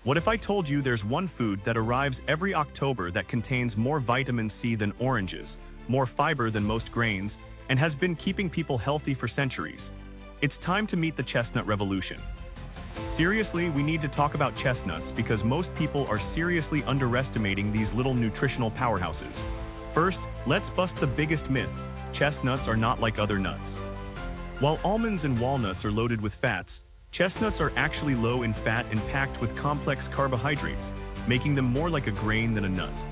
What if I told you there's one food that arrives every October that contains more vitamin C than oranges, more fiber than most grains, and has been keeping people healthy for centuries? It's time to meet the chestnut revolution. Seriously, we need to talk about chestnuts because most people are seriously underestimating these little nutritional powerhouses. First, let's bust the biggest myth. Chestnuts are not like other nuts. While almonds and walnuts are loaded with fats, chestnuts are actually low in fat and packed with complex carbohydrates, making them more like a grain than a nut.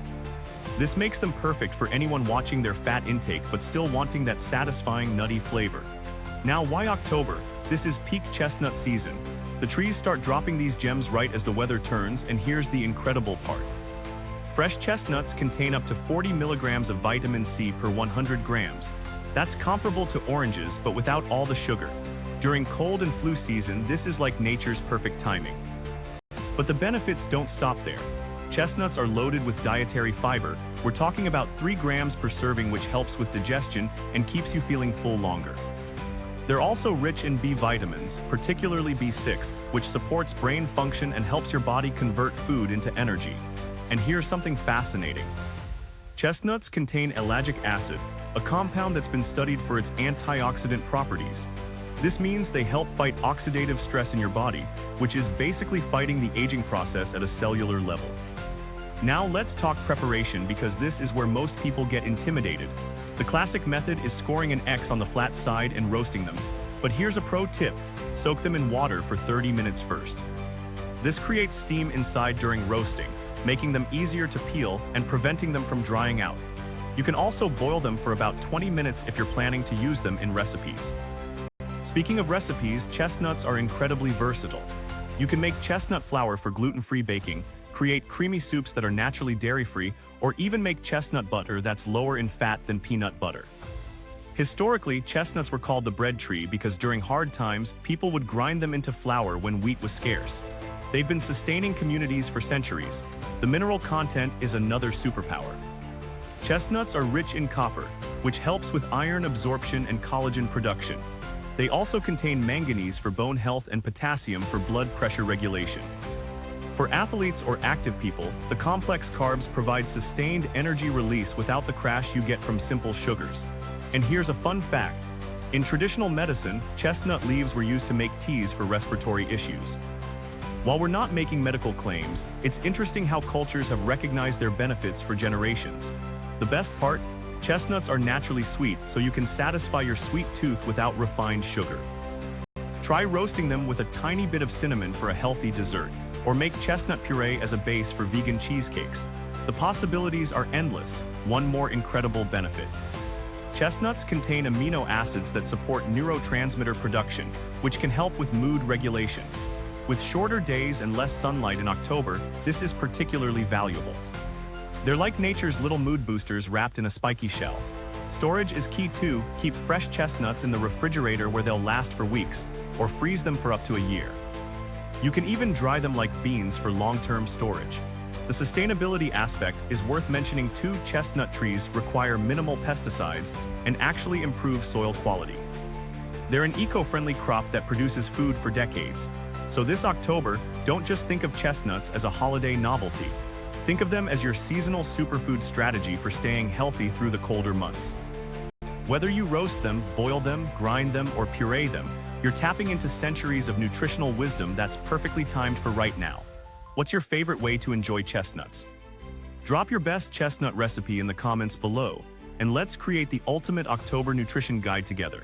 This makes them perfect for anyone watching their fat intake but still wanting that satisfying nutty flavor. Now, why October? This is peak chestnut season. The trees start dropping these gems right as the weather turns, and here's the incredible part. Fresh chestnuts contain up to 40 milligrams of vitamin C per 100 grams. That's comparable to oranges, but without all the sugar. During cold and flu season, this is like nature's perfect timing. But the benefits don't stop there. Chestnuts are loaded with dietary fiber. We're talking about 3 grams per serving, which helps with digestion and keeps you feeling full longer. They're also rich in B vitamins, particularly B6, which supports brain function and helps your body convert food into energy. And here's something fascinating. Chestnuts contain ellagic acid, a compound that's been studied for its antioxidant properties. This means they help fight oxidative stress in your body, which is basically fighting the aging process at a cellular level. Now let's talk preparation, because this is where most people get intimidated. The classic method is scoring an X on the flat side and roasting them. But here's a pro tip: soak them in water for 30 minutes first. This creates steam inside during roasting, making them easier to peel and preventing them from drying out. You can also boil them for about 20 minutes if you're planning to use them in recipes. Speaking of recipes, chestnuts are incredibly versatile. You can make chestnut flour for gluten-free baking, create creamy soups that are naturally dairy-free, or even make chestnut butter that's lower in fat than peanut butter. Historically, chestnuts were called the bread tree because during hard times, people would grind them into flour when wheat was scarce. They've been sustaining communities for centuries. The mineral content is another superpower. Chestnuts are rich in copper, which helps with iron absorption and collagen production. They also contain manganese for bone health and potassium for blood pressure regulation. For athletes or active people, the complex carbs provide sustained energy release without the crash you get from simple sugars. And here's a fun fact. In traditional medicine, chestnut leaves were used to make teas for respiratory issues. While we're not making medical claims, it's interesting how cultures have recognized their benefits for generations. The best part? Chestnuts are naturally sweet, so you can satisfy your sweet tooth without refined sugar. Try roasting them with a tiny bit of cinnamon for a healthy dessert, or make chestnut puree as a base for vegan cheesecakes. The possibilities are endless. One more incredible benefit. Chestnuts contain amino acids that support neurotransmitter production, which can help with mood regulation. With shorter days and less sunlight in October, this is particularly valuable. They're like nature's little mood boosters wrapped in a spiky shell. Storage is key too. Keep fresh chestnuts in the refrigerator where they'll last for weeks, or freeze them for up to a year. You can even dry them like beans for long-term storage. The sustainability aspect is worth mentioning too. Chestnut trees require minimal pesticides and actually improve soil quality. They're an eco-friendly crop that produces food for decades. So this October, don't just think of chestnuts as a holiday novelty. Think of them as your seasonal superfood strategy for staying healthy through the colder months. Whether you roast them, boil them, grind them, or puree them, you're tapping into centuries of nutritional wisdom that's perfectly timed for right now. What's your favorite way to enjoy chestnuts? Drop your best chestnut recipe in the comments below, and let's create the ultimate October nutrition guide together.